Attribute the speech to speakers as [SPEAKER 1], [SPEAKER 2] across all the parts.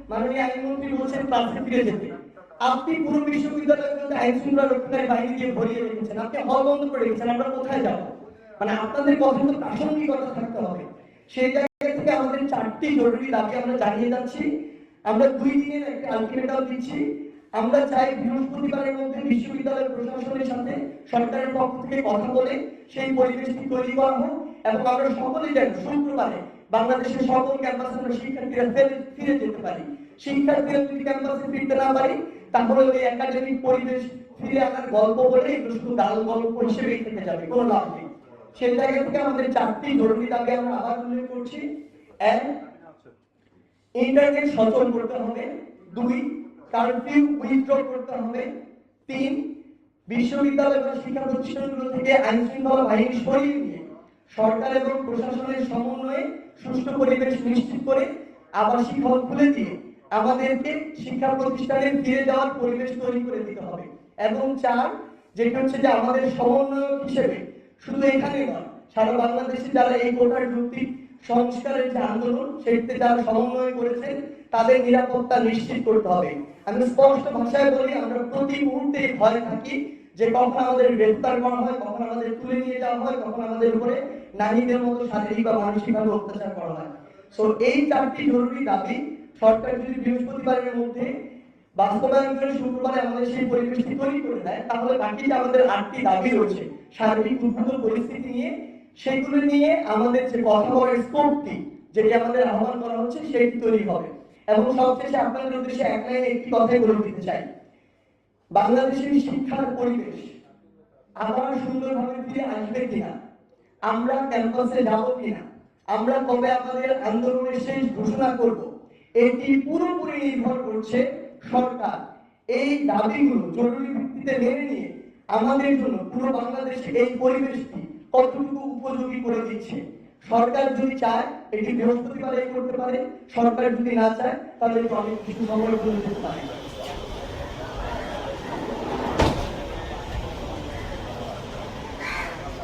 [SPEAKER 1] মাননীয় আইনমন্ত্রী বলছেন ক্লাসে ফিরে যেতে। আপনি পুরো বিশ্ববিদ্যালয়গুলোতে আইন শৃঙ্খলা রক্ষাকারী বাহিনী দিয়ে ভরিয়ে রেখেছেন, আপনি হল বন্ধ করে রেখেছেন, আমরা কোথায় যাব? মানে আপনাদের কথা তো প্রাসঙ্গিকতা থাকতে হবে। সেই জায়গা থেকে আমাদের 4টি জরুরি দাবি আমরা জানিয়ে যাচ্ছি। আমরা 2 দিনের একটা আলটিমেটাম দিচ্ছি। আমরা চাই বৃহস্পতিবারের মধ্যে বিশ্ববিদ্যালয় প্রশাসনের সাথে সরকারের পক্ষ থেকে কথা বলে সেই পরিবেশটি তৈরি করা হোক, এবং আমরা সকলেই যেন শুক্রবারে বাংলাদেশের সকল ক্যাম্পাসে শিক্ষার্থীরা ফিরে যেতে পারি। শিক্ষার্থীরা যদি ক্যাম্পাসে ফিরতে না পারি, তাহলে ওই একাডেমিক পরিবেশ ফিরে আনার গল্প বলে শুধু দারুণ গল্প হিসেবেই থেকে যাবে, কোনো লাভ নেই। সেই জায়গা থেকে আমাদের 4টি জরুরি দাবি আমরা আবার উল্লেখ করছি। 1, ইন্টারনেট সচল করতে হবে। 2, কারফিউ উইথড্র করতে হবে। 3, বিশ্ববিদ্যালয় বা শিক্ষা প্রতিষ্ঠানগুলো থেকে আইন শৃঙ্খলা বাহিনী সরিয়ে নিয়ে সরকার এবং প্রশাসনের সমন্বয়ে সুষ্ঠু পরিবেশ নিশ্চিত করে আবাসিক হল খুলে দিয়ে আমাদেরকে শিক্ষা প্রতিষ্ঠানে ফিরে যাওয়ার পরিবেশ তৈরি করে দিতে হবে। এবং 4, যেটা হচ্ছে যে আমাদের সমন্বয়ক হিসেবে শুধু এখানে নয়, সারা বাংলাদেশে যারা এই কোটার যুক্তি সংস্কারের যে আন্দোলন সেটিতে যারা সমন্বয় করেছেন তাদের নিরাপত্তা নিশ্চিত করতে হবে। আমি স্পষ্ট ভাষায় বলি, আমরা প্রতি মুহূর্তে ভয় থাকি যে কখন আমাদের গ্রেফতার করা হয়, কখন আমাদের তুলে নিয়ে যাওয়া হয়, কখন আমাদের উপরে নারীদের মতো শারীরিক বা মানসিকভাবে অত্যাচার করা হয়। সো এই 4টি জরুরি দাবি সরকার যদি বৃহস্পতিবারের মধ্যে বাস্তবায়ন করে শুক্রবারে আমাদের সেই পরিবেশটি তৈরি করে দেয়, তাহলে বাকি যে আমাদের 8টি দাবি রয়েছে সার্বিক উদ্ভূত পরিস্থিতি নিয়ে, সেগুলো নিয়ে আমাদের যে কথা বলার স্কোপটি যেটি আমাদের আহ্বান করা হচ্ছে সেটি তৈরি হবে। এবং সবশেষে আপনাদের উদ্দেশ্যে এক লাইনে একটি কথাই বলে দিতে চাই, বাংলাদেশের শিক্ষার পরিবেশ আবার সুন্দরভাবে ফিরে আসবে কিনা, আমরা ক্যাম্পাসে যাব কিনা, আমরা কবে আমাদের আন্দোলনের শেষ ঘোষণা করব, এটি পুরোপুরি নির্ভর করছে সরকার এই দাবিগুলো জরুরি ভিত্তিতে মেনে নিয়ে আমাদের জন্য পুরো বাংলাদেশে এই পরিবেশটি কতটুকু উপযোগী করে দিচ্ছে। সরকার যদি চায় এটি বৃহস্পতিবারে করতে পারে, সরকার যদি না চায় তাহলে অনেক কিছু সময় করতে পারে।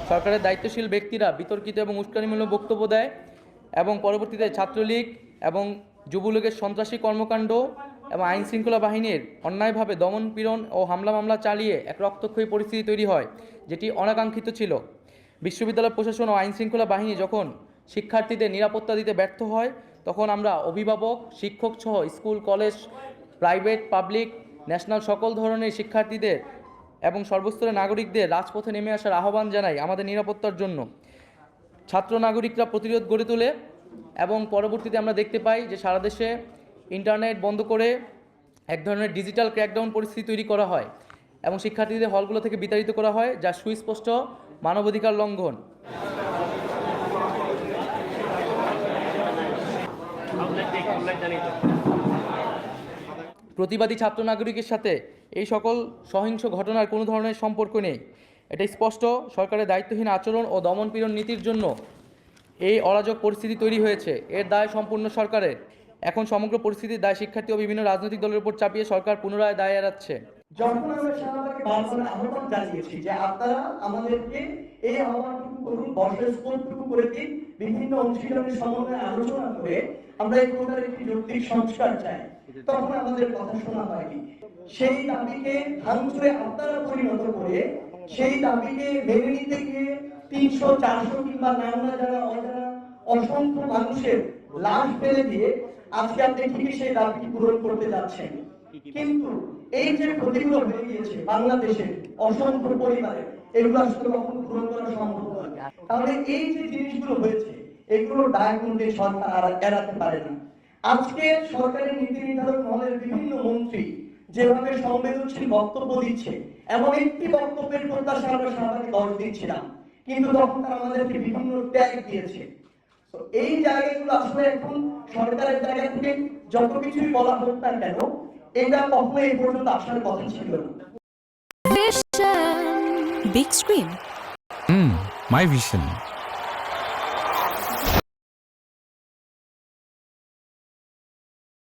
[SPEAKER 2] সরকারের দায়িত্বশীল ব্যক্তিরা বিতর্কিত এবং উস্কানিমূলক বক্তব্য দেয় এবং পরবর্তীতে ছাত্রলীগ এবং যুবলীগের সন্ত্রাসী কর্মকাণ্ড এবং আইন শৃঙ্খলা বাহিনীর অন্যায়ভাবে দমন পীড়ন ও হামলা মামলা চালিয়ে এক রক্তক্ষয়ী পরিস্থিতি তৈরি হয়, যেটি অনাকাঙ্ক্ষিত ছিল। বিশ্ববিদ্যালয় প্রশাসন ও আইন শৃঙ্খলা বাহিনী যখন শিক্ষার্থীদের নিরাপত্তা দিতে ব্যর্থ হয়, তখন আমরা অভিভাবক, শিক্ষক সহ school, college, private, public, national সকল ধরনের শিক্ষার্থীদের এবং সর্বস্তরের নাগরিকদের রাজপথে নেমে আসার আহ্বান জানাই আমাদের নিরাপত্তার জন্য। ছাত্র নাগরিকরা প্রতিরোধ গড়ে তোলে এবং পরবর্তীতে আমরা দেখতে পাই যে সারা দেশে ইন্টারনেট বন্ধ করে এক ধরনের ডিজিটাল ক্র্যাকডাউন পরিস্থিতি তৈরি করা হয় এবং শিক্ষার্থীদের হলগুলো থেকে বিতাড়িত করা হয়, যা সুস্পষ্ট মানবাধিকার লঙ্ঘন। প্রতিবাদী ছাত্র নাগরিকের সাথে এই সকল সহিংস ঘটনার কোনো ধরনের সম্পর্ক নেই। এটা স্পষ্ট সরকারের দায়িত্বহীন আচরণ ও দমনপীড়ন নীতির জন্য এই অরাজক পরিস্থিতি তৈরি হয়েছে। এর দায় সম্পূর্ণ সরকারের। এখন সমগ্র পরিস্থিতির দায় শিক্ষার্থী ও বিভিন্ন রাজনৈতিক দলের উপর চাপিয়ে সরকার পুনরায় দায় এড়াচ্ছে।
[SPEAKER 1] যখন আমরা শাহবাগে বারবার আহ্বান জানিয়েছি যে আপনারা আমাদেরকে এই আহ্বানটুকু করুন, বর্ষের স্কোপটুকু করে দিন, বিভিন্ন অংশীদারের সমন্বয়ে আলোচনা করে আমরা এই কোটার একটি যৌক্তিক সংস্কার চাই, তখন আমাদের কথা শোনা হয়নি। সেই দাবিকে ভাঙচুরে আপনারা পরিণত করে সেই দাবিকে মেনে নিতে গিয়ে 300, 400 কিংবা নানা যারা অজানা অসংখ্য মানুষের লাশ ফেলে দিয়ে আজকে আপনি ঠিকই সেই দাবিটি পূরণ করতে যাচ্ছেন। কিন্তু এই যে ক্ষতিগুলো হয়ে গিয়েছে বাংলাদেশের অসংখ্য পরিবারে, এগুলো আসলে কখনো পূরণ করা সম্ভব নয়। তাহলে এই যে জিনিসগুলো হয়েছে এগুলো দায় কোনটি সরকার এড়াতে পারে না। আজকে সরকারের নীতি নির্ধারক মহলের বিভিন্ন মন্ত্রী যেভাবে সংবেদনশীল বক্তব্য দিচ্ছে, এমন একটি বক্তব্যের প্রত্যাশা আমরা শাহবাগে 10 দিন ছিলাম, কিন্তু তখন তারা আমাদেরকে বিভিন্ন ট্যাগ দিয়েছে। তো এই জায়গাগুলো আসলে এখন সরকারের জায়গা থেকে যত কিছুই বলা হোক না কেন, এটা কখনো এই পর্যন্ত আসার কথা ছিল না।
[SPEAKER 3] Big screen.
[SPEAKER 4] My vision.